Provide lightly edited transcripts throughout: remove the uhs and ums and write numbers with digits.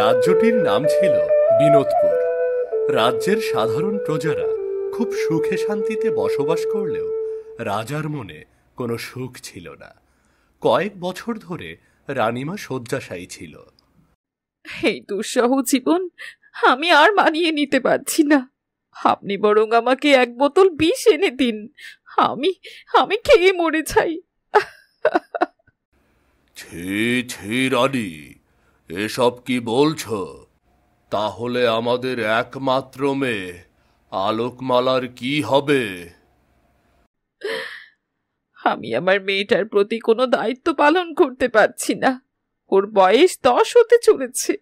রাজ্যটির নাম ছিল বিনোদপুর। রাজ্যের সাধারণ প্রজারা খুব সুখে শান্তিতে বসবাস করলেও রাজার মনে কোনো সুখ ছিল না। কয়েক বছর ধরে রানীমা শয্যাশায়ী ছিল। এই দুঃসহ জীবন আমি আর মানিয়ে নিতে পারছি না। আপনি বরং আমাকে এক বোতল বিষ এনে দিন, আমি আমি খেয়ে মরে যাই। ছি ছি রানী, এসব কি বলছো? তাহলে আমাদের একমাত্র মেয়ে আলোকমালার কি হবে? আমি আমার মেয়েটার প্রতি কোনো দায়িত্ব পালন করতে পারছি না। ওর বয়স 10 হতে চলেছে,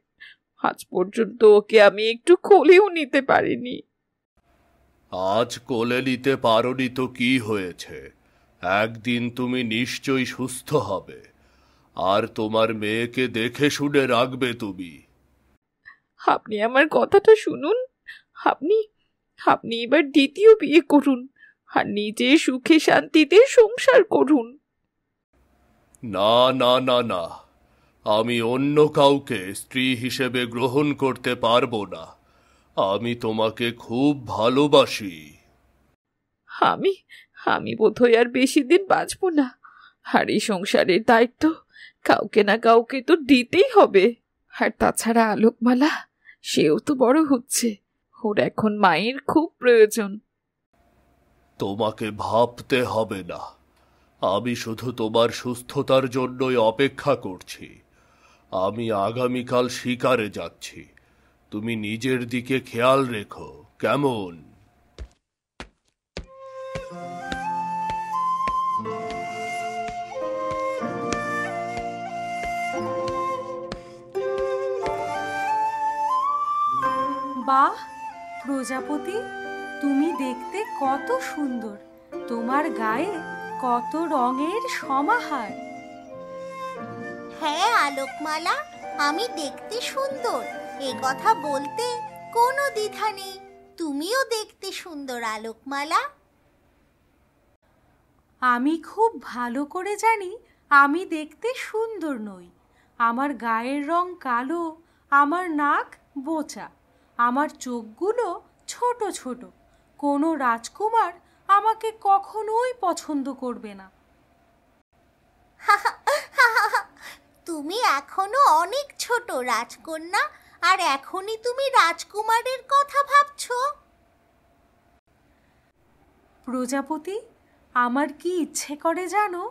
আজ পর্যন্ত ওকে আমি একটু কোলেও নিতে পারিনি। আজ কোলে নিতে পারোনি তো কি হয়েছে? একদিন তুমি নিশ্চয়ই সুস্থ হবে, আর তোমার মেয়েকে দেখে শুনে রাখবে তুমি। আপনি আমার কথাটা শুনুন। আপনি আপনি এবার দ্বিতীয় বিয়ে করুন আর নিজে সুখে শান্তিতে সংসার করুন। না না না না, আমি অন্য কাউকে স্ত্রী হিসেবে গ্রহণ করতে পারবো না। আমি তোমাকে খুব ভালোবাসি। আমি আমি বোধহয় আর বেশি দিন বাঁচব না, আর এই সংসারের দায়িত্ব কাউকে না কাউকে তো দিতেই হবে। আর তাছাড়া আলোকমালা, সেও তো বড় হচ্ছে, ওর এখন মায়ের খুব প্রয়োজন। তোমাকে ভাবতে হবে না, আমি শুধু তোমার সুস্থতার জন্যই অপেক্ষা করছি। আমি আগামীকাল শিকারে যাচ্ছি, তুমি নিজের দিকে খেয়াল রেখো, কেমন? বাহ প্রজাপতি, তুমি দেখতে কত সুন্দর, তোমার গায়ে কত রঙের সমাহার। হ্যাঁ আলোকমালা, আমি দেখতে সুন্দর, এ কথা বলতে কোনো দ্বিধা নেই। তুমিও দেখতে সুন্দর আলোকমালা। আমি খুব ভালো করে জানি আমি দেখতে সুন্দর নই। আমার গায়ের রং কালো, আমার নাক বোঁচা, আমার চোখগুলো ছোট ছোট। কোনো রাজকুমার আমাকে কখনোই পছন্দ করবে না। তুমি এখনো অনেক ছোট রাজকন্যা, আর এখনই তুমি রাজকুমারের কথা ভাবছো? প্রজাপতি, আমার কি ইচ্ছে করে জানো?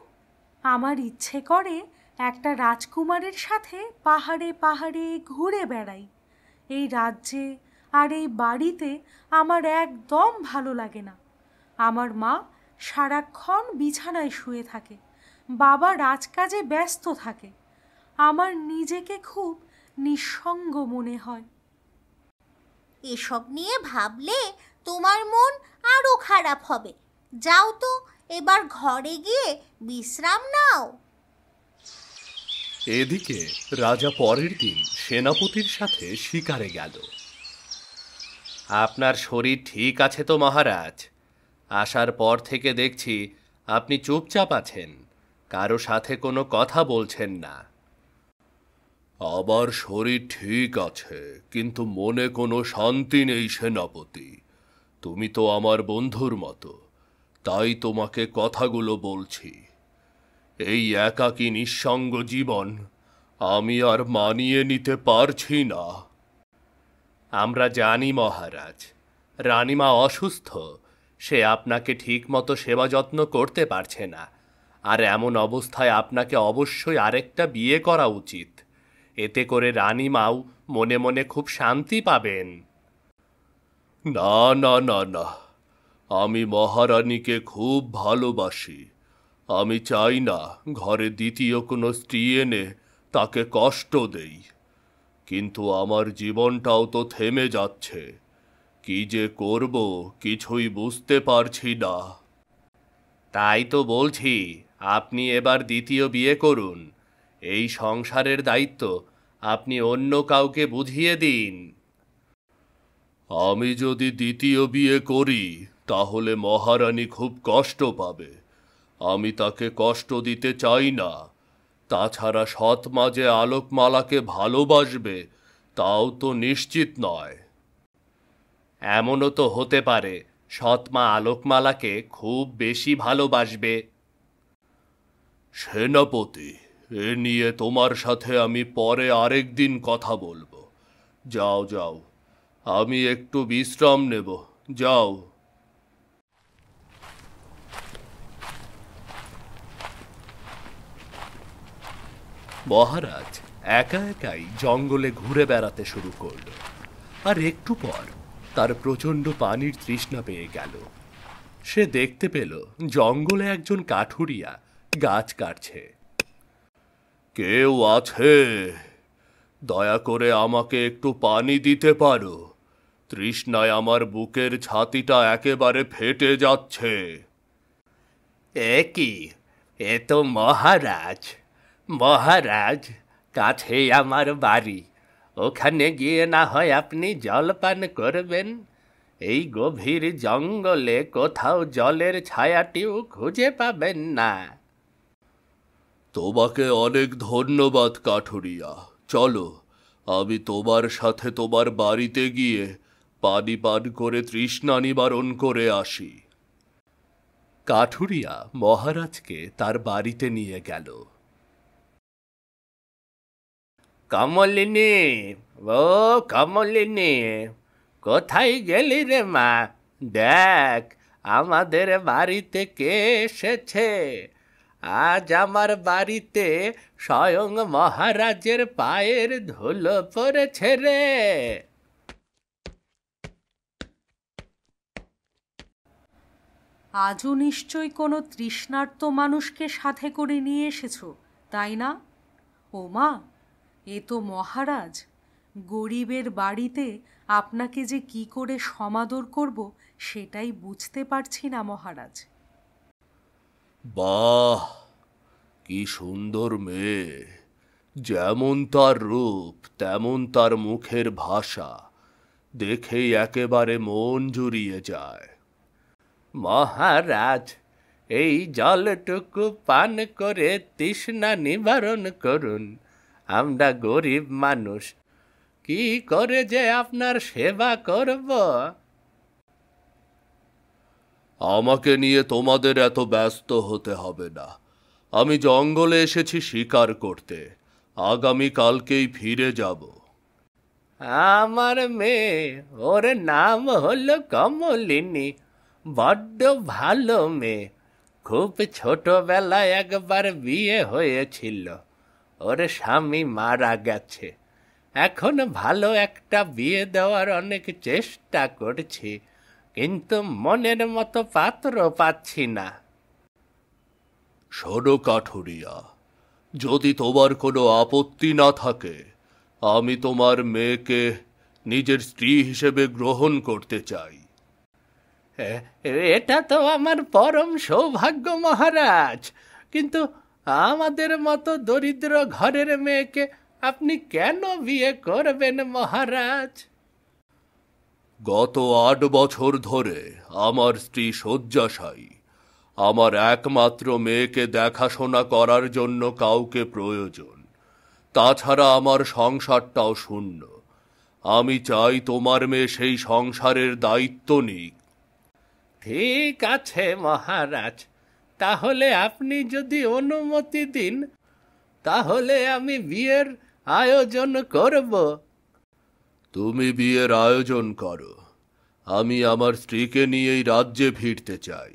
আমার ইচ্ছে করে একটা রাজকুমারের সাথে পাহাড়ে পাহাড়ে ঘুরে বেড়াই। এই রাজ্যে আর এই বাড়িতে আমার একদম ভালো লাগে না। আমার মা সারাক্ষণ বিছানায় শুয়ে থাকে, বাবা রাজকাজে ব্যস্ত থাকে। আমার নিজেকে খুব নিঃসঙ্গ মনে হয়। এসব নিয়ে ভাবলে তোমার মন আরো খারাপ হবে। যাও তো, এবার ঘরে গিয়ে বিশ্রাম নাও। এদিকে রাজা পরের দিন সেনাপতির সাথে শিকারে গেল। আপনার শরীর ঠিক আছে তো মহারাজ? আসার পর থেকে দেখছি আপনি চুপচাপ আছেন, কারো সাথে কোনো কথা বলছেন না। আমার শরীর ঠিক আছে, কিন্তু মনে কোনো শান্তি নেই সেনাপতি। তুমি তো আমার বন্ধুর মতো, তাই তোমাকে কথাগুলো বলছি। এই একাকী নিঃসঙ্গ জীবন আমি আর মানিয়ে নিতে পারছি না। আমরা জানি মহারাজ, রানীমা অসুস্থ, সে আপনাকে ঠিকমতো সেবা যত্ন করতে পারছে না। আর এমন অবস্থায় আপনাকে অবশ্যই আরেকটা বিয়ে করা উচিত। এতে করে রানীমাও মনে মনে খুব শান্তি পাবেন। না না না না, আমি মহারানীকে খুব ভালোবাসি। আমি চাই না ঘরে দ্বিতীয় কোনো স্ত্রী এনে তাকে কষ্ট দেই। কিন্তু আমার জীবনটাও তো থেমে যাচ্ছে, কি যে করব কিছুই বুঝতে পারছি না। তাই তো বলছি, আপনি এবার দ্বিতীয় বিয়ে করুন। এই সংসারের দায়িত্ব আপনি অন্য কাউকে বুঝিয়ে দিন। আমি যদি দ্বিতীয় বিয়ে করি তাহলে মহারানী খুব কষ্ট পাবে। আমি তাকে কষ্ট দিতে চাই না। তাছাড়া সৎ মা যে আলোকমালাকে ভালোবাসবে তাও তো নিশ্চিত নয়। এমনও তো হতে পারে সৎমা আলোকমালাকে খুব বেশি ভালোবাসবে। সেনাপতি, এ নিয়ে তোমার সাথে আমি পরে আরেকদিন কথা বলবো। যাও যাও, আমি একটু বিশ্রাম নেব। যাও। মহারাজ একা একাই জঙ্গলে ঘুরে বেড়াতে শুরু করল। আর একটু পর তার প্রচণ্ড পানির তৃষ্ণা পেয়ে গেল। সে দেখতে পেল জঙ্গলে একজন কাঠুরিয়া গাছ কাটছে। কেউ আছে? দয়া করে আমাকে একটু পানি দিতে পারো? তৃষ্ণায় আমার বুকের ছাতিটা একেবারে ফেটে যাচ্ছে। এ কি, এ তো মহারাজ। মহারাজ, কাছে আমার বাড়ি, ওখানে গিয়ে না হয় আপনি জলপান করবেন। এই গভীর জঙ্গলে কোথাও জলের ছায়াটিও খুঁজে পাবেন না। তোমাকে অনেক ধন্যবাদ কাঠুরিয়া। চলো, আমি তোমার সাথে তোমার বাড়িতে গিয়ে পানি পান করে তৃষ্ণা নিবারণ করে আসি। কাঠুরিয়া মহারাজকে তার বাড়িতে নিয়ে গেল। কমলিনী, ও কমলিনী, কোথায় গেলি রে মা? দেখ আমাদের বাড়িতে কে এসেছে। আজ আমার বাড়িতে স্বয়ং মহারাজের পায়ের ধুলো পড়েছে রে। আজও নিশ্চয় কোনো তৃষ্ণার্ত মানুষকে সাথে করে নিয়ে এসেছো, তাই না? ও মা, এ তো মহারাজ। গরিবের বাড়িতে আপনাকে যে কি করে সমাদর করব সেটাই বুঝতে পারছি না মহারাজ। বাহ, কি সুন্দর মেয়ে! যেমন তার রূপ তেমন তার মুখের ভাষা, দেখেই একেবারে মন জুড়িয়ে যায়। মহারাজ, এই জলটুকু পান করে তৃষ্ণা নিবারণ করুন। আমরা গরিব মানুষ, কি করে যে আপনার সেবা করব। আমাকে নিয়ে তোমাদের এত ব্যস্ত হতে হবে না। আমি জঙ্গলে এসেছি শিকার করতে। আগামী কালকেই ফিরে যাব। আমার মেয়ে, ওর নাম হলো কমলিনী। বড্ড ভালো মেয়ে। খুব ছোটবেলায় একবার বিয়ে হয়েছিল। ওর স্বামী মারা গেছে। এখন ভালো একটা বিয়ে দেওয়ার অনেক চেষ্টা করছি, কিন্তু মনের মতো পাত্র পাচ্ছি না। শোনো কাঠুরিয়া, যদি তোমার কোনো আপত্তি না থাকে, আমি তোমার মেয়েকে নিজের স্ত্রী হিসেবে গ্রহণ করতে চাই। এটা তো আমার পরম সৌভাগ্য মহারাজ, কিন্তু আমাদের মতো দরিদ্র ঘরের মেয়েকে আপনি কেন বিয়ে করবেন মহারাজ? গত 8 বছর ধরে আমার স্ত্রী শয্যাশায়ী। আমার একমাত্র মেয়েকে দেখাশোনা করার জন্য কাউকে প্রয়োজন। তাছাড়া আমার সংসারটাও শূন্য। আমি চাই তোমার মেয়ে সেই সংসারের দায়িত্ব নিক। ঠিক আছে মহারাজ, তাহলে আপনি যদি অনুমতি দিন, তাহলে আমি বিয়ের আয়োজন করব। তুমি বিয়ের আয়োজন করো। আমি আমার স্ত্রীকে নিয়েই রাজ্যে ফিরতে চাই।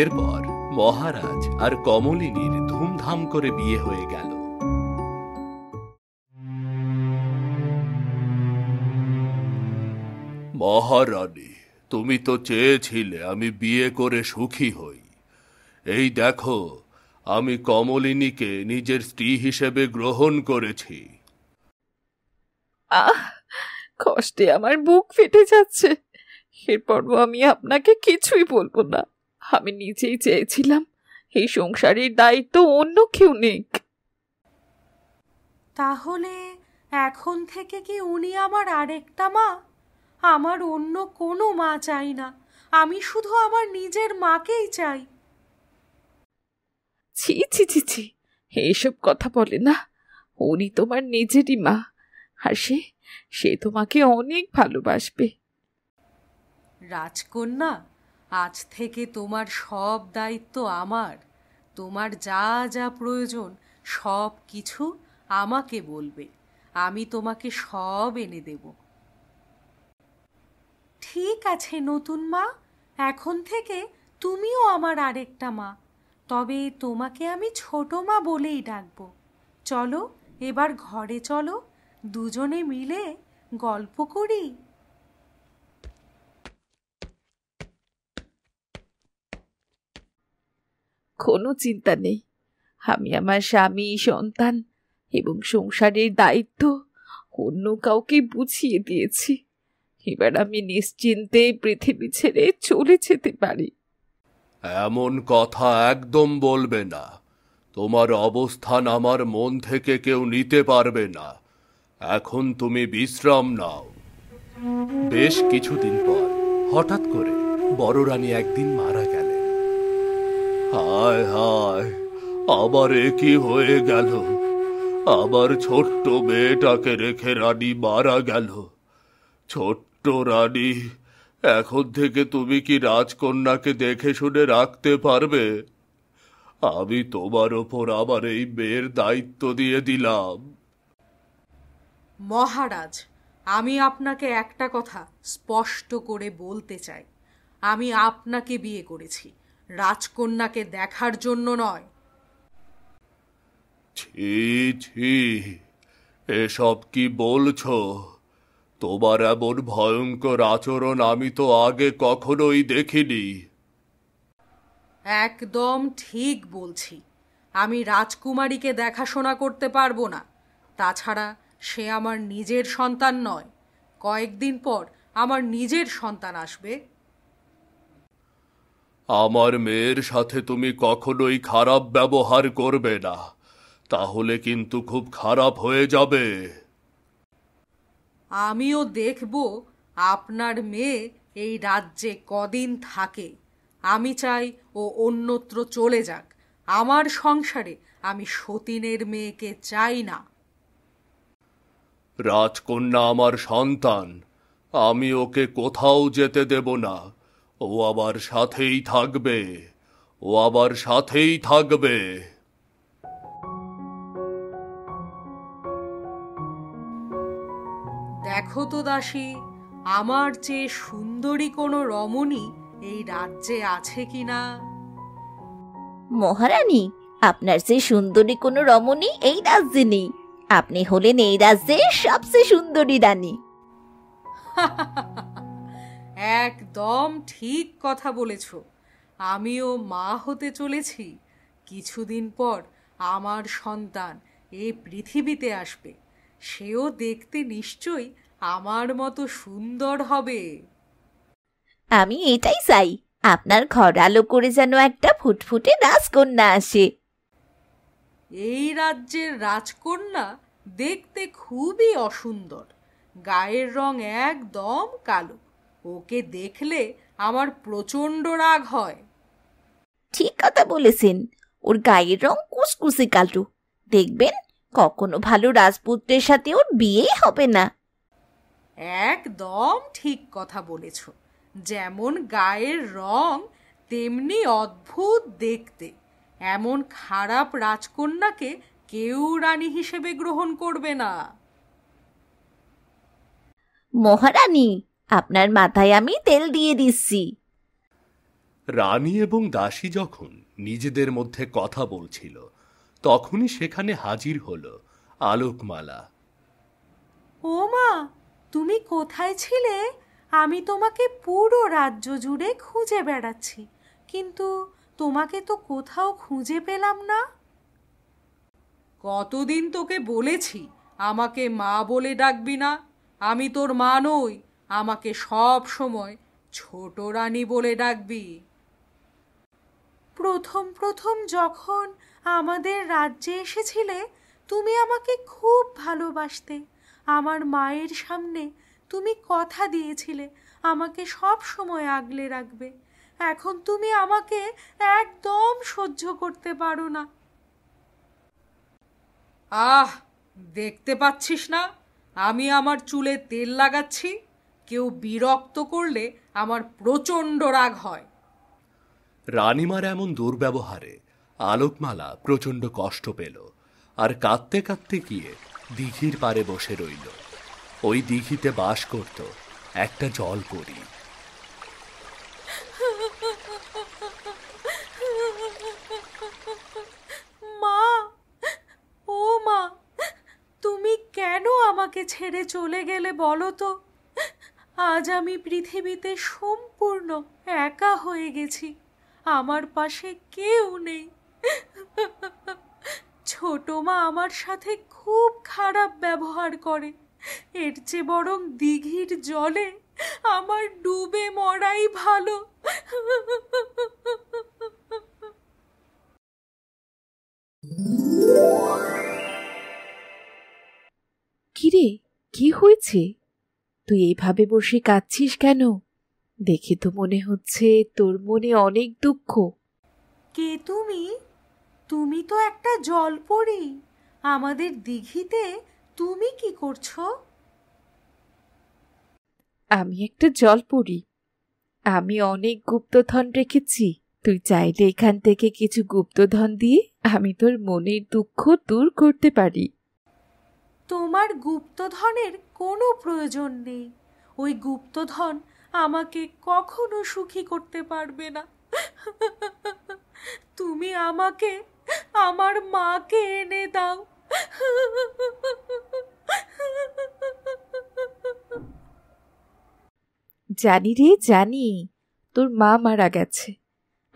এরপর মহারাজ আর কমলিনীর ধুমধাম করে বিয়ে হয়ে গেল। মহারানী, তুমি তো চেয়েছিলে আমি বিয়ে করে সুখী হই। এই দেখো, আমি কমলিনীকে নিজের স্ত্রী হিসেবে গ্রহণ করেছি। আহ, কষ্টে আমার বুক ফেটে যাচ্ছে। এরপরও আমি আপনাকে কিছুই বলবো না। আমি নিজেই চেয়েছিলাম এই সংসারের দায়িত্ব অন্য কেউ নেক। তাহলে এখন থেকে কি উনি আমার আরেকটা মা? আমার অন্য কোনো মা চাই না, আমি শুধু আমার নিজের মাকেই চাই। ছি ছি ছি ছি, এইসব কথা বলে না। উনি তোমার নিজেরই মা, আর সে তোমাকে অনেক ভালোবাসবে। রাজকন্যা, আজ থেকে তোমার সব দায়িত্ব আমার। তোমার যা যা প্রয়োজন সব কিছু আমাকে বলবে, আমি তোমাকে সব এনে দেব। ঠিক আছে নতুন মা, এখন থেকে তুমিও আমার আরেকটা মা, তবে তোমাকে আমি ছোট মা বলেই ডাকবো। চলো এবার ঘরে চলো, দুজনে মিলে গল্প করি। কোনো চিন্তা নেই, আমি আমার স্বামী, সন্তান এবং সংসারের দায়িত্ব অন্য কাউকে বুঝিয়ে দিয়েছি। এবার আমি নিশ্চিন্তে পৃথিবী ছেড়ে চলে যেতে পারি। এমন কথা একদম বলবে না। তোমার অবস্থান আমার মন থেকে কেউ নিতে পারবে না। এখন তুমি বিশ্রাম নাও। বেশ কিছুদিন পর হঠাৎ করে বড় রানী একদিন মারা গেলেন। হায় হায়, আবার এ কি হয়ে গেল? আবার ছোট্ট মেয়েটাকে রেখে রানী মারা গেল। ছোট্ট রানী, এখন থেকে তুমি কি রাজকন্যাকে দেখে শুনে রাখতে পারবে? আমি তোমার ওপর আবার এই মেয়ের দায়িত্ব দিয়ে দিলাম। মহারাজ, আমি আপনাকে একটা কথা স্পষ্ট করে বলতে চাই। আমি আপনাকে বিয়ে করেছি, রাজকন্যাকে দেখার জন্য নয়। ছি ছি, এসব কি বলছো? তোমার এমন ভয়ঙ্কর আচরণ আমি তো আগে কখনোই দেখিনি। একদম ঠিক বলছি। আমি রাজকুমারীকে দেখাশোনা করতে পারবো না। তাছাড়া সে আমার নিজের সন্তান নয়। কয়েকদিন পর আমার নিজের সন্তান আসবে। আমার মেয়ের সাথে তুমি কখনোই খারাপ ব্যবহার করবে না, তাহলে কিন্তু খুব খারাপ হয়ে যাবে। আমিও দেখব আপনার মেয়ে এই রাজ্যে কদিন থাকে। আমি চাই ও অন্যত্র চলে যাক। আমার সংসারে আমি সতীনের মেয়েকে চাই না। রাজকন্যা আমার সন্তান, আমি ওকে কোথাও যেতে দেব না। ও আমার সাথেই থাকবে, ও আমার সাথেই থাকবে। দেখো তো দাসী, আমার চেয়ে সুন্দরী কোনো রমণী এই রাজ্যে আছে কিনা। মহারানী, আপনার চেয়ে সুন্দরী কোনো রমণী এই রাজ্যে নেই। আপনি হলেন এই রাজ্যের সবচেয়ে সুন্দরী রানী। একদম ঠিক কথা বলেছ। আমিও মা হতে চলেছি। কিছুদিন পর আমার সন্তান এই পৃথিবীতে আসবে। সেও দেখতে নিশ্চয়ই আমার মতো সুন্দর হবে। আমি এটাই চাই, আপনার ঘর আলো করে যেন একটা ফুটফুটে রাজকন্যা আসে। এই রাজ্যের রাজকন্যা দেখতে খুবই অসুন্দর। গায়ের রং একদম কালো। ওকে দেখলে আমার প্রচণ্ড রাগ হয়। ঠিক কথা বলেছেন, ওর গায়ের রং কুচকুচে কালো। দেখবেন কখনো ভালো রাজপুত্রের সাথে ওর বিয়ে হবে না। একদম ঠিক কথা বলেছ। যেমন গায়ের রং তেমনি অদ্ভুত দেখতে। এমন খারাপ রাজকন্যাকে কেউ রানী হিসেবে গ্রহণ করবে না। মহারানী, আপনার মাথায় আমি তেল দিয়ে দিচ্ছি। রানী এবং দাসী যখন নিজেদের মধ্যে কথা বলছিল, তখনই সেখানে হাজির হলো আলোকমালা। ও মা, তুমি কোথায় ছিলে? আমি তোমাকে পুরো রাজ্য জুড়ে খুঁজে বেড়াচ্ছি, কিন্তু তোমাকে তো কোথাও খুঁজে পেলাম না। কতদিন তোকে বলেছি আমাকে মা বলে ডাকবি না। আমি তোর মা নই। আমাকে সব সময় ছোট রানী বলে ডাকবি। প্রথম প্রথম যখন আমাদের রাজ্যে এসেছিলে, তুমি আমাকে খুব ভালোবাসতে। আমার মায়ের সামনে তুমি কথা দিয়েছিলে আমাকে সব সময় আগলে রাখবে। এখন তুমি আমাকে একদম সহ্য করতে পারো না। আহ, দেখতে পাচ্ছিস না আমি আমার চুলে তেল লাগাচ্ছি, কেউ বিরক্ত করলে আমার প্রচণ্ড রাগ হয়। রানীমার এমন দুর্ব্যবহারে আলোকমালা প্রচণ্ড কষ্ট পেল আর কাঁদতে কাঁদতে গিয়ে দিঘির পাড়ে বসে রইল। ওই দিঘিতে বাস করত একটা জলপরী। মা, ও মা, তুমি কেন আমাকে ছেড়ে চলে গেলে বলো তো? আজ আমি পৃথিবীতে সম্পূর্ণ একা হয়ে গেছি, আমার পাশে কেউ নেই। ছোট মা আমার সাথে খুব খারাপ ব্যবহার করে, এর চেয়ে বরং দিঘির জলে আমার ডুবে মরাই ভালো। কিরে, কি হয়েছে? তুই এইভাবে বসে কাঁদছিস কেন? দেখে তো মনে হচ্ছে তোর মনে অনেক দুঃখ। কে তুমি? তুমি তো একটা জলপরী, আমাদের দিঘিতে তুমি কি করছো? আমি একটা জলপরী। আমি অনেক গুপ্তধন রেখেছি। তুই চাইলে এখান থেকে কিছু গুপ্তধন দিয়ে আমি তোর মনের দুঃখ দূর করতে পারি। তোমার গুপ্তধনের কোনো প্রয়োজন নেই। ওই গুপ্তধন আমাকে কখনো সুখী করতে পারবে না। তুমি আমাকে আমার মাকে এনে দাও। জানি রে, জানি তোর মা মারা গেছে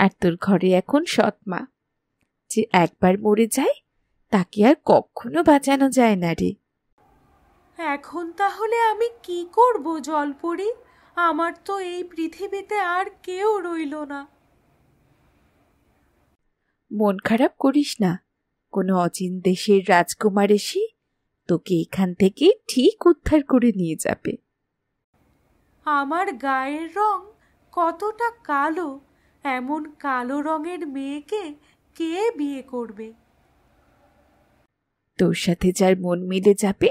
আর তোর ঘরে এখন সৎ মা। যে একবার মরে যায় তাকে আর কখনো বাঁচানো যায় না রে। এখন তাহলে আমি কি করব জলপরী? আমার তো এই পৃথিবীতে আর কেউ রইল না। মন খারাপ করিস না, কোনো অচিন দেশের রাজকুমার এসে তোকে এখান থেকে ঠিক উদ্ধার করে নিয়ে যাবে। আমার গায়ের রং কতটা কালো, এমন কালো রঙের মেয়েকে কে বিয়ে করবে? তোর সাথে যার মন মিলে যাবে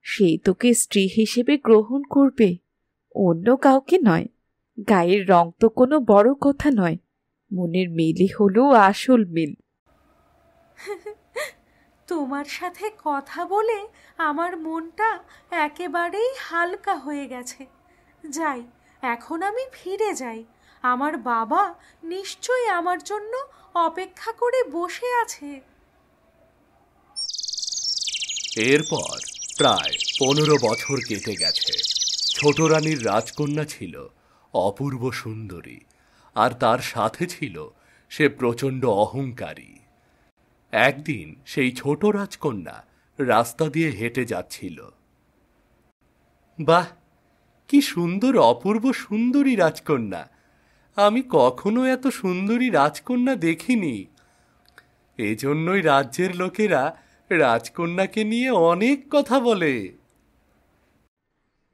সেই তোকে স্ত্রী হিসেবে গ্রহণ করবে, অন্য কাউকে নয়। গায়ের রং তো কোনো বড় কথা নয়, মনের মিলই হলো আসল মিল। তোমার সাথে কথা বলে আমার মনটা একেবারেই হালকা হয়ে গেছে। যাই, এখন আমি ফিরে যাই। আমার বাবা নিশ্চয়ই আমার জন্য অপেক্ষা করে বসে আছে। এরপর প্রায় 15 বছর কেটে গেছে। ছোট রানীর রাজকন্যা ছিল অপূর্ব সুন্দরী, আর তার সাথে ছিল সে প্রচণ্ড অহংকারী। একদিন সেই ছোট রাজকন্যা রাস্তা দিয়ে হেঁটে যাচ্ছিল। বাহ, কি সুন্দর অপূর্ব সুন্দরী রাজকন্যা! আমি কখনো এত সুন্দরী রাজকন্যা দেখিনি। এজন্যই রাজ্যের লোকেরা রাজকন্যাকে নিয়ে অনেক কথা বলে।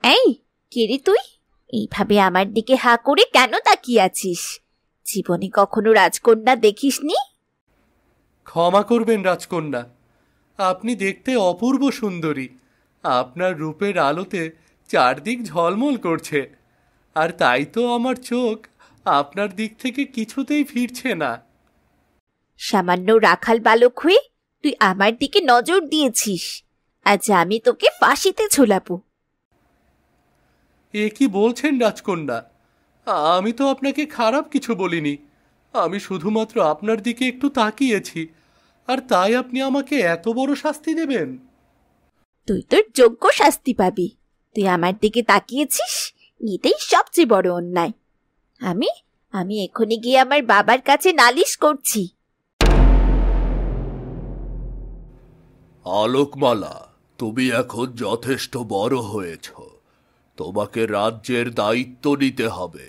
এই, কে রে তুই? এইভাবে আমার দিকে হা করে কেন তাকিয়ে আছিস? জীবনে কখনো রাজকন্যা দেখিসনি? ক্ষমা করবেন রাজকন্যা, আপনি দেখতে অপূর্ব সুন্দরী। আপনার রূপের আলোতে চারদিক ঝলমল করছে, আর তাই তো আমার চোখ আপনার দিক থেকে কিছুতেই ফিরছে না। সামান্য রাখাল বালক হয়ে তুই আমার দিকে নজর দিয়েছিস, আজ আমি তোকে ফাঁসিতে ঝোলাবো। এ কি বলছেন রাজকন্যা? আমি তো আপনাকে খারাপ কিছু বলিনি। আমি শুধুমাত্র আপনার দিকে একটু তাকিয়েছি, আর তাই আপনি আমাকে এত বড় শাস্তি দেবেন? তুই তোর যোগ্য শাস্তি পাবি। তুই আমার দিকে তাকিয়েছিস, এটাই সবচেয়ে বড় অন্যায়। আমি আমি এখনই গিয়ে আমার বাবার কাছে নালিশ করছি। আলোকমালা, তুমি এখন যথেষ্ট বড় হয়েছ। তোমাকে রাজ্যের দায়িত্ব নিতে হবে।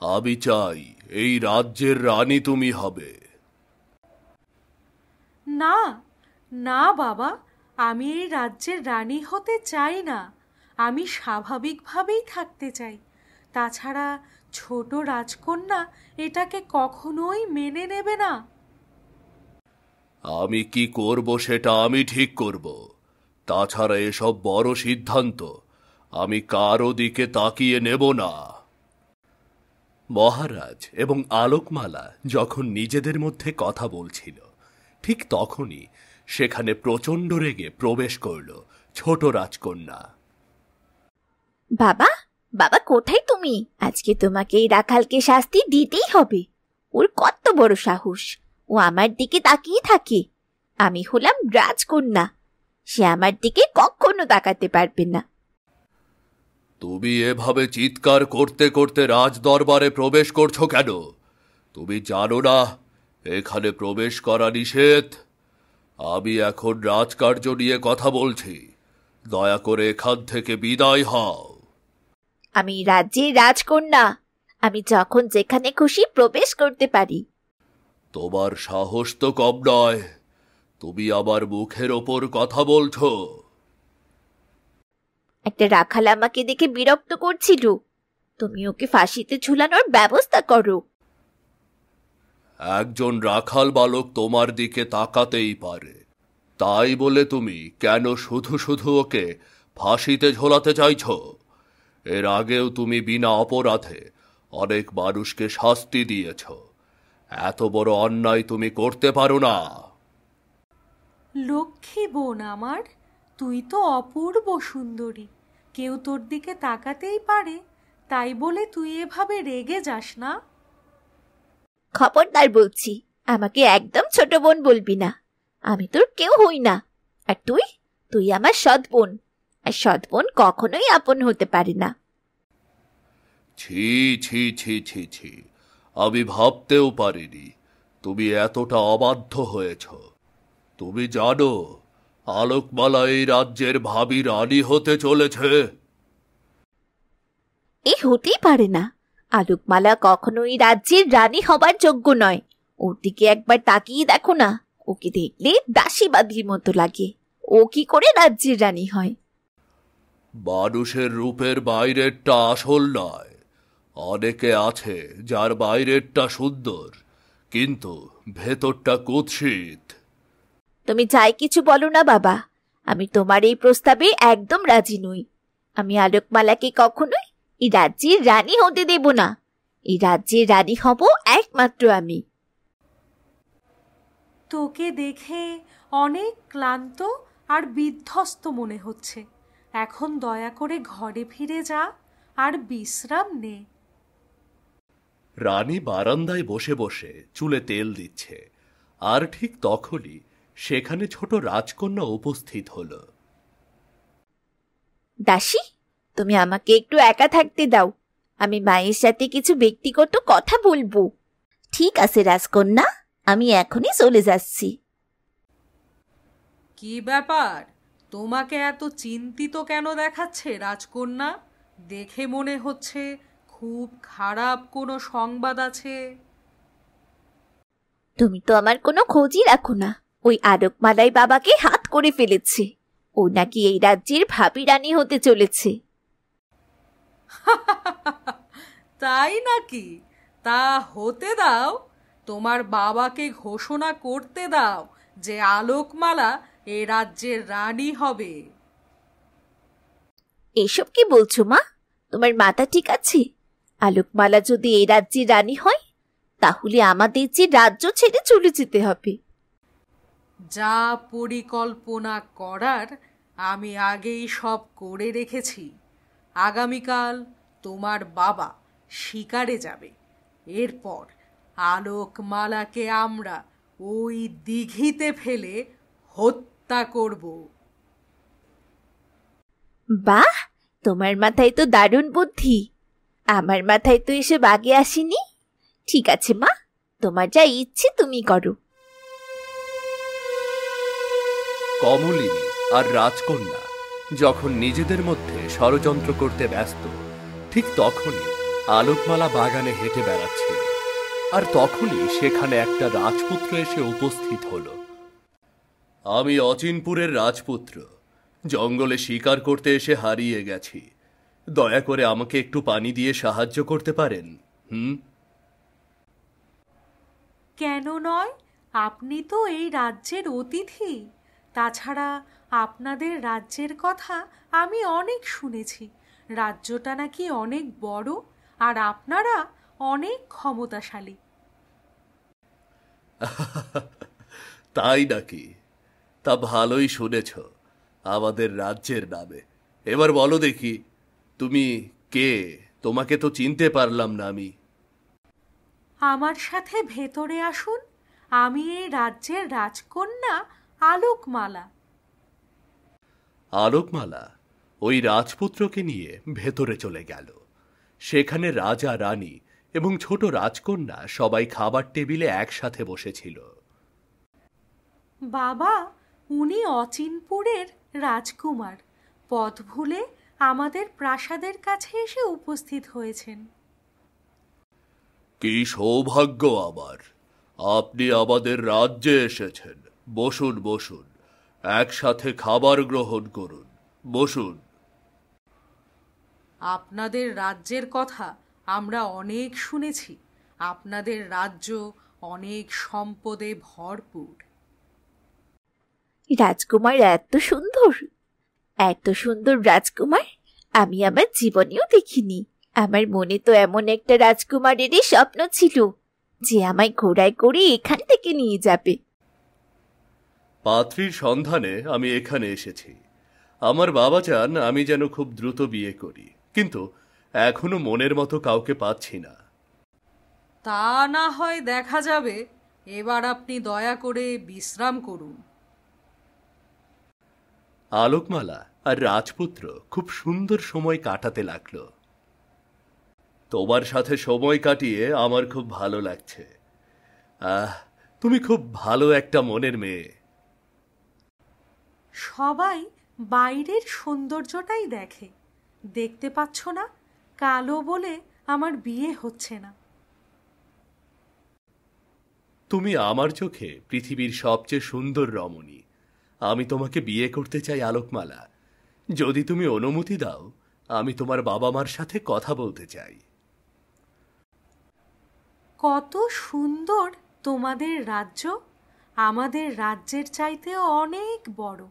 আমি চাই এই রাজ্যের রানী তুমি হবে। না, না বাবা, আমি এই রাজ্যের রানী হতে চাই না। আমি স্বাভাবিকভাবেই থাকতে চাই। তাছাড়া ছোট রাজকন্যা এটাকে কখনোই মেনে নেবে না। আমি কি করব সেটা আমি ঠিক করব। তাছাড়া এসব বড় সিদ্ধান্ত আমি কারো দিকে তাকিয়ে নেব না। মহারাজ এবং আলোকমালা যখন নিজেদের মধ্যে কথা বলছিল, ঠিক তখনই সেখানে প্রচণ্ড রেগে প্রবেশ করল ছোট রাজকন্যা। বাবা, বাবা কোথায় তুমি? আজকে তোমাকে এই রাখালকে শাস্তি দিতেই হবে। ওর কত বড় সাহস, ও আমার দিকে তাকিয়ে থাকে। আমি হলাম রাজকন্যা, সে আমার দিকে কখনো তাকাতে পারবে না। তুমি এভাবে চিৎকার করতে করতে রাজ দরবারে প্রবেশ করছো কেন? তুমি জানো না এখানে প্রবেশ করা নিষেধ? আমি এখন রাজকার্য নিয়ে কথা বলছি, দয়া করে এখান থেকে বিদায় হও। আমি রাজ্যের রাজকন্যা, আমি যখন যেখানে খুশি প্রবেশ করতে পারি। তোমার সাহস তো কম নয়, তুমি আমার মুখের ওপর কথা বলছো। একটা রাখাল আমাকে দেখে বিরক্ত করছিল, তুমি ওকে ফাঁসিতে ঝুলানোর ব্যবস্থা করো। একজন রাখাল বালক তোমার দিকে তাকাতেই পারে, তাই বলে তুমি কেন শুধু শুধু ওকে ফাঁসিতে ঝোলাতে চাইছো? এর আগেও তুমি বিনা অপরাধে অনেক মানুষকে শাস্তি দিয়েছ। এত বড় অন্যায় তুমি করতে পারো না। লক্ষ্মী বোন আমার, তুই তো অপূর্ব সুন্দরী, কেউ তোর দিকে তাকাতেই পারে, তাই বলে তুই এভাবে রেগে যাস না। খবরদার বলছি, আমাকে একদম ছোট বোন বলবি না। আমি তোর কেউ হই না। আর তুই তুই আমার সৎ বোন, আর সৎ বোন কখনোই আপন হতে পারে না। ছি ছি ছি ছি ছি, আমি ভাবতেও পারিনি তুমি এতটা অবাধ্য হয়েছ। তুমি জানো আলোকমালা এই রাজ্যের ভাবি রানী হতে চলেছে? এ হতেই পারে না। আলোকমালা কখনোই রাজ্যের রানী হবার যোগ্য নয়। ওর দিকে একবার তাকিয়ে দেখো না, ওকে দেখলে দাসীবাদীর মতো লাগে। ও কি করে রাজ্যের রানী হয়? মানুষের রূপের বাইরেরটা আসল নয়। অনেকে আছে যার বাইরেরটা সুন্দর, কিন্তু ভেতরটা কুৎসিত। তুমি যাই কিছু বলো না বাবা, আমি তোমার এই প্রস্তাবে একদম রাজি নই। আমি আলোকমালাকে কখনোই এই রাজ্যের রানী হতে দেব না। এই রাজ্যের রানী হব একমাত্র আমি। তোকে দেখে অনেক ক্লান্ত আর বিধ্বস্ত মনে হচ্ছে। এখন দয়া করে ঘরে ফিরে যা আর বিশ্রাম নে। রানী বারান্দায় বসে বসে চুলে তেল দিচ্ছে, আর ঠিক তখনই সেখানে ছোট রাজকন্যা উপস্থিত হল। দাসী, তুমি আমাকে একটু একা থাকতে দাও, আমি মায়ের সাথে কিছু ব্যক্তিগত কথা বলবো। ঠিক আছে রাজকন্যা, আমি এখনই চলে যাচ্ছি। কি ব্যাপার, তোমাকে এত চিন্তিত কেন দেখাচ্ছে রাজকন্যা? দেখে মনে হচ্ছে খুব খারাপ কোনো সংবাদ আছে। তুমি তো আমার কোনো খোঁজই রাখো না। ওই আলোকমালাই বাবাকে হাত করে ফেলেছে। ও নাকি এই রাজ্যের ভাবি রানী হতে চলেছে। তাই নাকি? তা হতে দাও, তোমার বাবাকে ঘোষণা করতে দাও যে আলোকমালা এ রাজ্যের রানী হবে। এসব কি বলছো মা? তোমার মাথা ঠিক আছে? আলোকমালা যদি এই রাজ্যের রানী হয়, তাহলে আমাদের যে রাজ্য ছেড়ে চলে যেতে হবে। যা পরিকল্পনা করার আমি আগেই সব করে রেখেছি। আগামীকাল তোমার বাবা শিকারে যাবে। এরপর আলোকমালাকে আমরা ওই দিঘিতে ফেলে হত্যা করব। বাহ, তোমার মাথায় তো দারুণ বুদ্ধি। আমার মাথায় তো এসব আগে আসেনি। ঠিক আছে মা, তোমার যা ইচ্ছে তুমি করো। কমলিনী আর রাজকন্যা যখন নিজেদের মধ্যে ষড়যন্ত্র করতে ব্যস্ত, ঠিক তখনই আলোকমালা বাগানে হেঁটে বেড়াচ্ছিল। আর তখনই সেখানে একটা রাজপুত্র এসে উপস্থিত হলো। আমি অচিনপুরের রাজপুত্র, জঙ্গলে শিকার করতে এসে হারিয়ে গেছি। দয়া করে আমাকে একটু পানি দিয়ে সাহায্য করতে পারেন? কেন নয়, আপনি তো এই রাজ্যের অতিথি। তাছাড়া আপনাদের রাজ্যের কথা আমি অনেক শুনেছি। রাজ্যটা নাকি অনেক বড়, আর আপনারা অনেক ক্ষমতাশালী। তাই নাকি? তা ভালোই শুনেছ আমাদের রাজ্যের নামে। এবার বলো দেখি, তুমি কে? তোমাকে তো চিনতে পারলাম না আমি। আমার সাথে ভেতরে আসুন। আমি এই রাজ্যের রাজকন্যা আলোকমালা। আলোকমালা ওই রাজপুত্রকে নিয়ে ভেতরে চলে গেল। সেখানে রাজা, রানী এবং ছোট রাজকন্যা সবাই খাবার টেবিলে একসাথে বসেছিল। বাবা, উনি অচিনপুরের রাজকুমার। পথ ভুলে আমাদের প্রাসাদের কাছে এসে উপস্থিত হয়েছেন। কি সৌভাগ্য আমার! আপনি আমাদের রাজ্যে এসেছেন। বসুন বসুন, একসাথে খাবার গ্রহণ করুন। বসুন। আপনাদের রাজ্যের কথা আমরা অনেক শুনেছি। আপনাদের রাজ্য অনেক সম্পদে ভরপুর। রাজকুমার এত সুন্দর, এত সুন্দর রাজকুমার আমি আমার জীবনেও দেখিনি। আমার মনে তো এমন একটা রাজকুমারেরই স্বপ্ন ছিল যে আমায় ঘোড়ায় করে এখান থেকে নিয়ে যাবে। পাত্রীর সন্ধানে আমি এখানে এসেছি। আমার বাবা চান আমি যেন খুব দ্রুত বিয়ে করি, কিন্তু এখনো মনের মতো কাউকে পাচ্ছি না। তা না হয় দেখা যাবে। এবার আপনি দয়া করে বিশ্রাম করুন। আলোকমালা আর রাজপুত্র খুব সুন্দর সময় কাটাতে লাগলো। তোমার সাথে সময় কাটিয়ে আমার খুব ভালো লাগছে। তুমি খুব ভালো একটা মনের মেয়ে। সবাই বাইরের সৌন্দর্যটাই দেখে, দেখতে পাচ্ছ না? কালো বলে আমার বিয়ে হচ্ছে না। তুমি আমার চোখে পৃথিবীর সবচেয়ে সুন্দর রমণী। আমি তোমাকে বিয়ে করতে চাই আলোকমালা। যদি তুমি অনুমতি দাও, আমি তোমার বাবা মার সাথে কথা বলতে চাই। কত সুন্দর তোমাদের রাজ্য! আমাদের রাজ্যের চাইতেও অনেক বড়।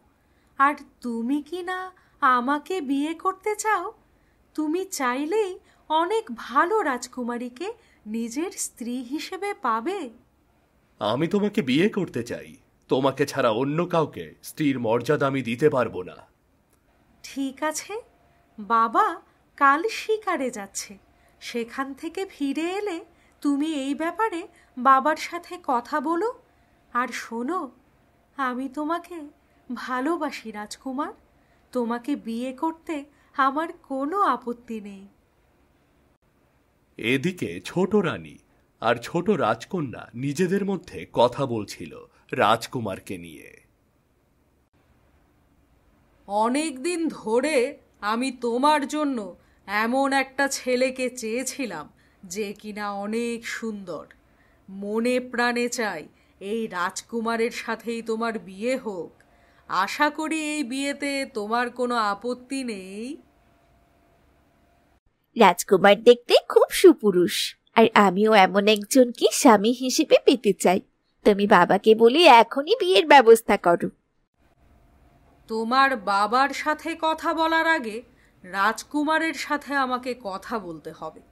আর তুমি কি না আমাকে বিয়ে করতে চাও? তুমি চাইলেই অনেক ভালো রাজকুমারীকে নিজের স্ত্রী হিসেবে পাবে। আমি তোমাকে বিয়ে করতে চাই। তোমাকে ছাড়া অন্য কাউকে স্ত্রীর মর্যাদা আমি দিতে পারবো না। ঠিক আছে, বাবা কাল শিকারে যাচ্ছে। সেখান থেকে ফিরে এলে তুমি এই ব্যাপারে বাবার সাথে কথা বলো। আর শোনো, আমি তোমাকে ভালোবাসি রাজকুমার। তোমাকে বিয়ে করতে আমার কোনো আপত্তি নেই। এদিকে ছোট রানী আর ছোট রাজকন্যা নিজেদের মধ্যে কথা বলছিল রাজকুমারকে নিয়ে। অনেক দিন ধরে আমি তোমার জন্য এমন একটা ছেলেকে চেয়েছিলাম যে কিনা অনেক সুন্দর। মনে প্রাণে চাই এই রাজকুমারের সাথেই তোমার বিয়ে হোক। আশা করি এই বিয়েতে তোমার কোনো আপত্তি নেই। রাজকুমার দেখতে খুব সুপুরুষ, আর আমিও এমন একজনকে স্বামী হিসেবে পেতে চাই। তুমি বাবাকে বলে এখনই বিয়ের ব্যবস্থা করো। তোমার বাবার সাথে কথা বলার আগে রাজকুমারের সাথে আমাকে কথা বলতে হবে।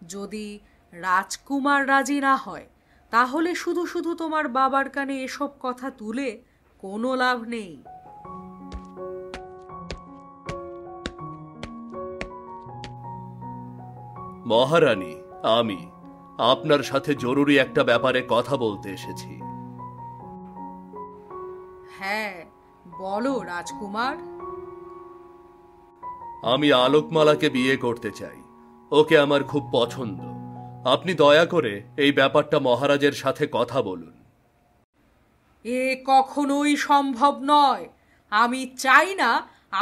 যদি রাজকুমার রাজি না হয়, তাহলে শুধু শুধু তোমার বাবার কানে এসব কথা তুলে কোনো লাভ নেই। মহারানী, আমি আপনার সাথে জরুরি একটা ব্যাপারে কথা বলতে এসেছি। হ্যাঁ, বলো রাজকুমার। আমি আলোকমালাকে বিয়ে করতে চাই। ওকে আমার খুব পছন্দ। আপনি দয়া করে এই ব্যাপারটা মহারাজের সাথে কথা বলুন। এ কখনোই সম্ভব নয়। আমি চাই না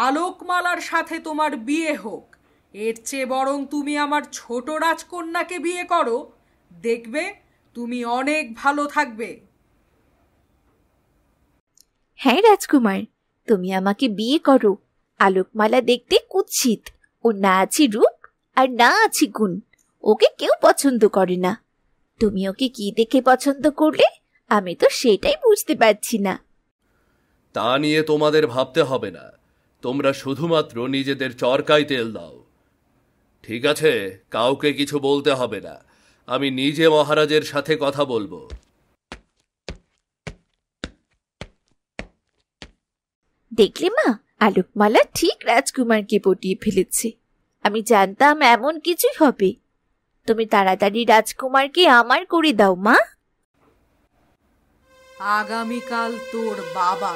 আলোকমালার সাথে তোমার বিয়ে হোক। এর চেয়ে বরং তুমি আমার ছোট রাজকন্যাকে বিয়ে করো। দেখবে তুমি অনেক ভালো থাকবে। হ্যাঁ রাজকুমার, তুমি আমাকে বিয়ে করো। আলোকমালা দেখতে কুৎসিত, ও না আছে রূপ আর না আছে গুণ। ওকে কেউ পছন্দ করে না। তুমি ওকে কি দেখে পছন্দ করলে আমি তো সেটাই বুঝতে পারছি না। তা নিয়ে তোমাদের ভাবতে হবে না। তোমরা শুধুমাত্র নিজেদের চরকায় তেল দাও। ঠিক আছে, কাউকে কিছু বলতে হবে না। আমি নিজে মহারাজের সাথে কথা বলবো। দেখলে মা, আলোকমালা ঠিক রাজকুমারকে পটিয়ে ফেলেছে। আমি জানতাম এমন কিছুই হবে। তুমি তাড়াতাড়ি রাজকুমারকে আমার করে দাও মা। আগামীকাল তোর বাবা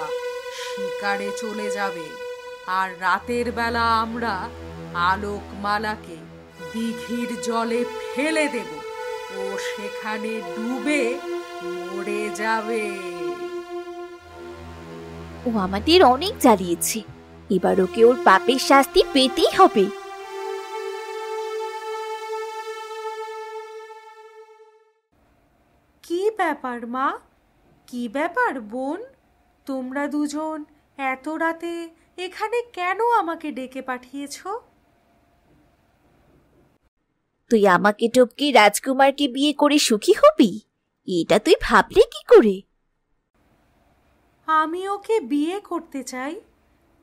শিকারে চলে যাবে, আর রাতের বেলা আমরা আলোকমালাকে দিঘির জলে ফেলে দেব। ও সেখানে ডুবে মরে যাবে। ও আমাদের অনেক জ্বালিয়েছে, এবার ওকে ওর পাপের শাস্তি পেতেই হবে। কি ব্যাপার মা, কি ব্যাপার বোন? তোমরা দুজন এত রাতে এখানে কেন আমাকে ডেকে পাঠিয়েছো? তুই আমাকে টপকে রাজকুমারকে বিয়ে করে সুখী হবি, এটা তুই ভাবলে কি করে? আমি ওকে বিয়ে করতে চাই,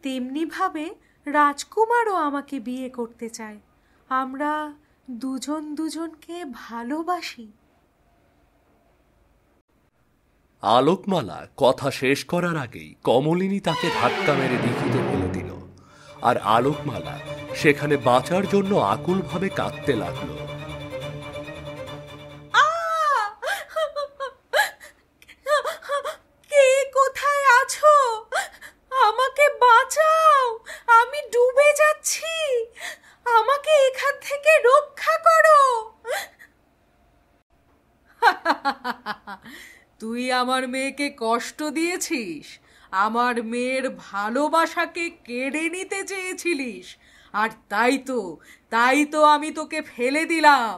তেমনি ভাবে রাজকুমারও আমাকে বিয়ে করতে চায়। আমরা দুজন দুজনকে ভালোবাসি। আলোকমালা কথা শেষ করার আগেই কমলিনী তাকে ধাক্কা মেরে দিঘিতে ফেলে দিল, আর আলোকমালা সেখানে বাঁচার জন্য আকুলভাবে কাঁদতে লাগলো। কে কোথায় আছো? আমাকে বাঁচাও, আমি ডুবে যাচ্ছি। আমাকে এখান থেকে রক্ষা করো। তুই আমার মেয়েকে কষ্ট দিয়েছিস, আমার মেয়ের ভালোবাসাকে কেড়ে নিতে চেয়েছিলিস, আর তাই তো আমি তোকে ফেলে দিলাম।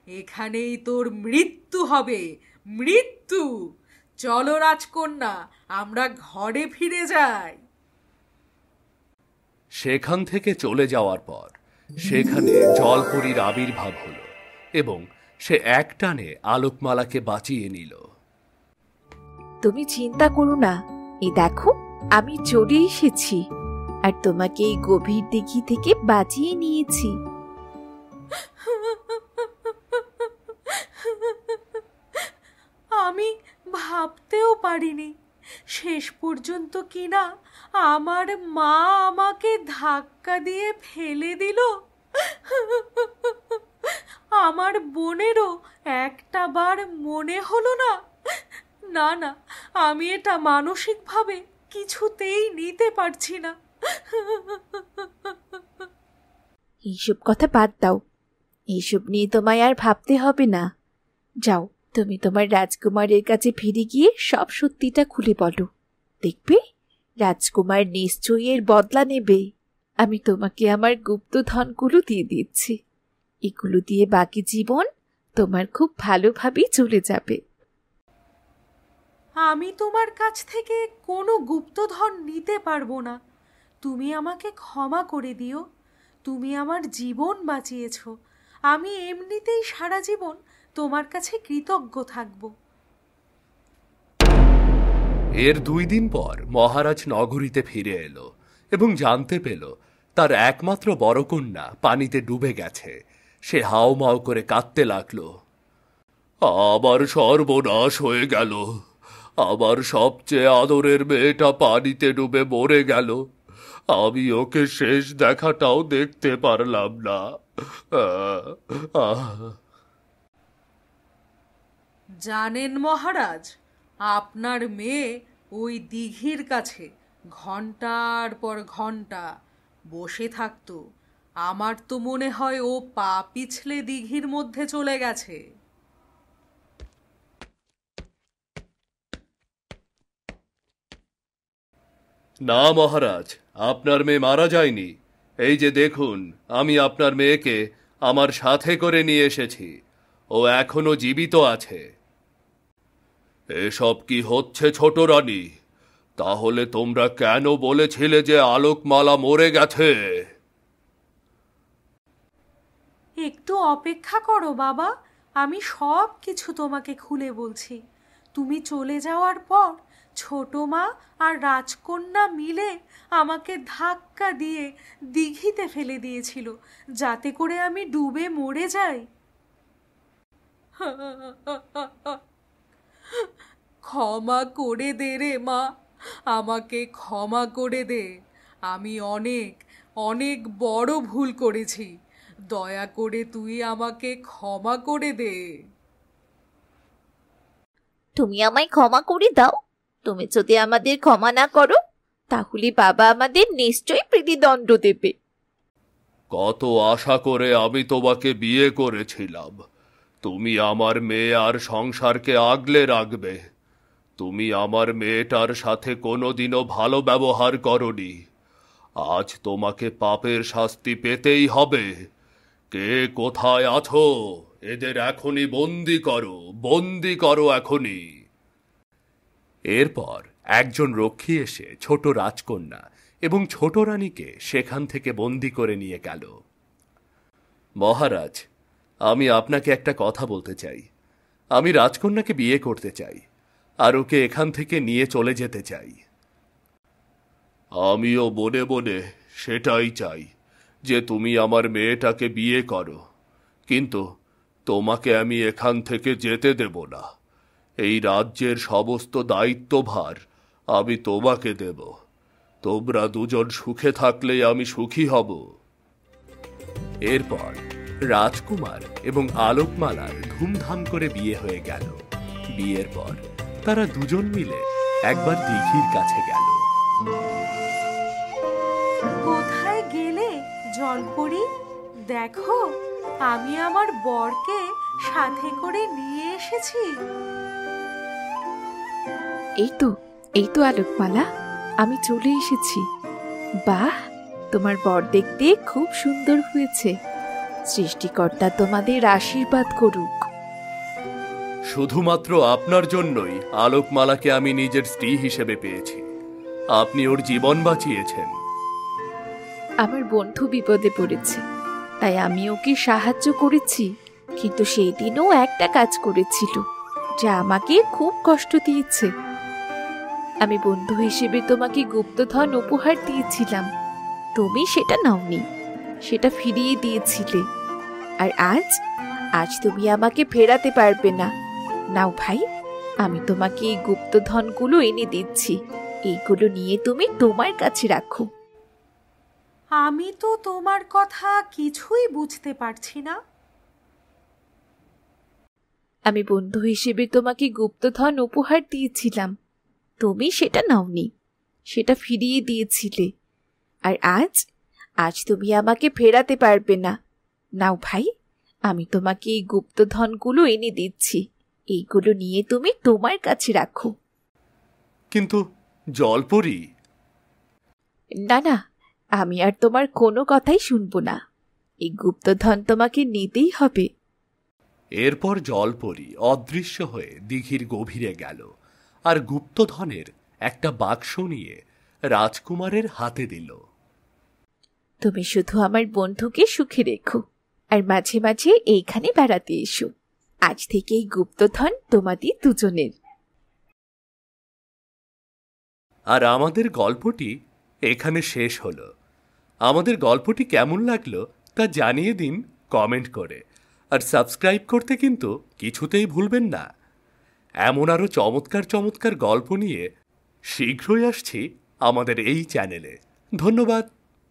এখানেই তোর মৃত্যু হবে, মৃত্যু। চলো রাজকন্যা, আমরা ঘরে ফিরে যাই। সেখান থেকে চলে যাওয়ার পর সেখানে জলপরীর আবির্ভাব হলো এবং সে একটানে আলোকমালাকে বাঁচিয়ে নিল। তুমি চিন্তা করো না, এই দেখো আমি চলে এসেছি, আর তোমাকে এই গভীর দিঘি থেকে বাঁচিয়ে নিয়েছি। আমি ভাবতেও পারিনি শেষ পর্যন্ত কিনা আমার মা আমাকে ধাক্কা দিয়ে ফেলে দিল। আমার বোনেরও একটা বার মনে হলো না। না না, আমি এটা মানসিকভাবে কিছুতেই নিতে পারছি না। এইসব কথা বাদ দাও, এইসব নিয়ে তোমায় আর ভাবতে হবে না। যাও, তুমি তোমার রাজকুমারের কাছে ফিরে গিয়ে সব সত্যিটা খুলে বলো। দেখবে রাজকুমার নিশ্চয়ই এর বদলা নেবে। আমি তোমাকে আমার গুপ্তধনগুলো দিয়ে দিচ্ছি, এগুলো দিয়ে বাকি জীবন তোমার খুব ভালোভাবেই চলে যাবে। আমি তোমার কাছ থেকে কোনো গুপ্তধন নিতে পারবো না। তুমি আমাকে ক্ষমা করে দিও। তুমি আমার জীবন বাঁচিয়েছো। আমি এমনিতেই সারা জীবন তোমার কাছে কৃতজ্ঞ থাকব। এর 2 দিন পর মহারাজ নগরীতে ফিরে এলো এবং জানতে পেল তার একমাত্র বড় কন্যা পানিতে ডুবে গেছে। সে হাউমাউ করে কাঁদতে লাগলো। আবার সর্বনাশ হয়ে গেল, আমার সবচেয়ে আদরের মেয়েটা পানিতে ডুবে মরে গেল। আমি ওকে শেষ দেখাটাও দেখতে পারলাম না। জানেন মহারাজ, আপনার মেয়ে ওই দিঘির কাছে ঘন্টার পর ঘন্টা বসে থাকতো। আমার তো মনে হয় ও পা পিছলে দিঘির মধ্যে চলে গেছে। না মহারাজ, আপনার মেয়ে মারা যায়নি। এই যে দেখুন, আমি আপনার মেয়েকে আমার সাথে করে নিয়ে এসেছি। ও এখনো জীবিত আছে। এসব কি হচ্ছে ছোট রানী? তাহলে তোমরা কেন বলেছিলে যে আলোকমালা মরে গেছে? একটু অপেক্ষা করো বাবা, আমি সব কিছু তোমাকে খুলে বলছি। তুমি চলে যাওয়ার পর ছোট মা আর রাজকন্যা মিলে আমাকে ধাক্কা দিয়ে দিঘিতে ফেলে দিয়েছিল, যাতে করে আমি ডুবে মরে যাই। ক্ষমা করে দে রে মা, আমাকে ক্ষমা করে দে। আমি অনেক অনেক বড় ভুল করেছি, দয়া করে তুই আমাকে ক্ষমা করে দে। তুমি আমায় ক্ষমা করে দাও। তুমি যদি আমাদের ক্ষমা না করো তাহলে বাবা আমাদের নিশ্চয়ই প্রতিদণ্ড দেবে। কত আশা করে আমি তোমাকে বিয়ে করেছিলাম। তুমি আমার মেয়ে আর সংসারকে আগলে রাখবে। তুমি আমার মেয়েটার সাথে কোনোদিনও ভালো ব্যবহার করনি। আজ তোমাকে পাপের শাস্তি পেতেই হবে। কে কোথায় আছো? এদের এখনই বন্দি করো এখনই। এরপর একজন রক্ষী এসে ছোট রাজকন্যা এবং ছোট রানীকে সেখান থেকে বন্দি করে নিয়ে গেল। মহারাজ, আমি আপনাকে একটা কথা বলতে চাই। আমি রাজকন্যাকে বিয়ে করতে চাই আর ওকে এখান থেকে নিয়ে চলে যেতে চাই। আমিও মনে মনে সেটাই চাই যে তুমি আমার মেয়েটাকে বিয়ে করো, কিন্তু তোমাকে আমি এখান থেকে যেতে দেব না। এই রাজ্যের সমস্ত দায়িত্বভার আমি তোমাকে দেব। তোমরা দুজন সুখে থাকলেই আমি সুখী হব। এরপর রাজকুমার এবং আলোকমালার ধুমধাম করে বিয়ে হয়ে গেল। বিয়ের পর তারা দুজন মিলে একবার দিঘির কাছে গেল। কোথায় গেলে জলপরি? দেখো, আমি আমার বরকে সাথে করে নিয়ে এসেছি। এই তো আলোকমালা, আমি চলে এসেছি। বাহ, তোমার বর দেখতে খুব সুন্দর হয়েছে। সৃষ্টিকর্তা তোমাদের আশীর্বাদ করুক। শুধুমাত্র আপনার জন্যই আলোকমালাকে আমি নিজের স্ত্রী হিসেবে পেয়েছি। আপনি ওর জীবন বাঁচিয়েছেন। আমার বন্ধু বিপদে পড়েছে, তাই আমি ওকে সাহায্য করেছি। কিন্তু সেই দিনও একটা কাজ করেছিল যা আমাকে খুব কষ্ট দিয়েছে। আমি বন্ধু হিসেবে তোমাকে গুপ্তধন উপহার দিয়েছিলাম, তুমি সেটা নাওনি, সেটা ফিরিয়ে দিয়েছিলে। আর আজ তুমি আমাকে ফেরাতে পারবে না। নাও ভাই, আমি তোমাকে এই গুপ্তধনগুলো এনে দিচ্ছি। এইগুলো নিয়ে তুমি তোমার কাছে রাখো। আমি তো তোমার কথা কিছুই বুঝতে পারছি না। আমি বন্ধু হিসেবে তোমাকে গুপ্তধন উপহার দিয়েছিলাম, তুমি সেটা নাওনি, সেটা ফিরিয়ে দিয়েছিলে। আর আজ তুমি আমাকে ফেরাতে পারবে না। নাও ভাই, আমি তোমাকে এই গুপ্তধনগুলো এনে দিচ্ছি। এইগুলো নিয়ে তুমি তোমার কাছে রাখো। কিন্তু জলপরি। না, আমি আর তোমার কোনো কথাই শুনবো না। এই গুপ্তধন তোমাকে নিতেই হবে। এরপর জলপরি অদৃশ্য হয়ে দিঘির গভীরে গেল আর গুপ্তধনের একটা বাক্স নিয়ে রাজকুমারের হাতে দিল। তুমি শুধু আমার বন্ধুকে সুখে রেখো আর মাঝে মাঝে এইখানে বেড়াতে এসো। আজ থেকে এই গুপ্তধন তোমাদের দুজনের। আর আমাদের গল্পটি এখানে শেষ হলো। আমাদের গল্পটি কেমন লাগলো তা জানিয়ে দিন কমেন্ট করে, আর সাবস্ক্রাইব করতে কিন্তু কিছুতেই ভুলবেন না। এমন আরও চমৎকার চমৎকার গল্প নিয়ে শীঘ্রই আসছি আমাদের এই চ্যানেলে। ধন্যবাদ।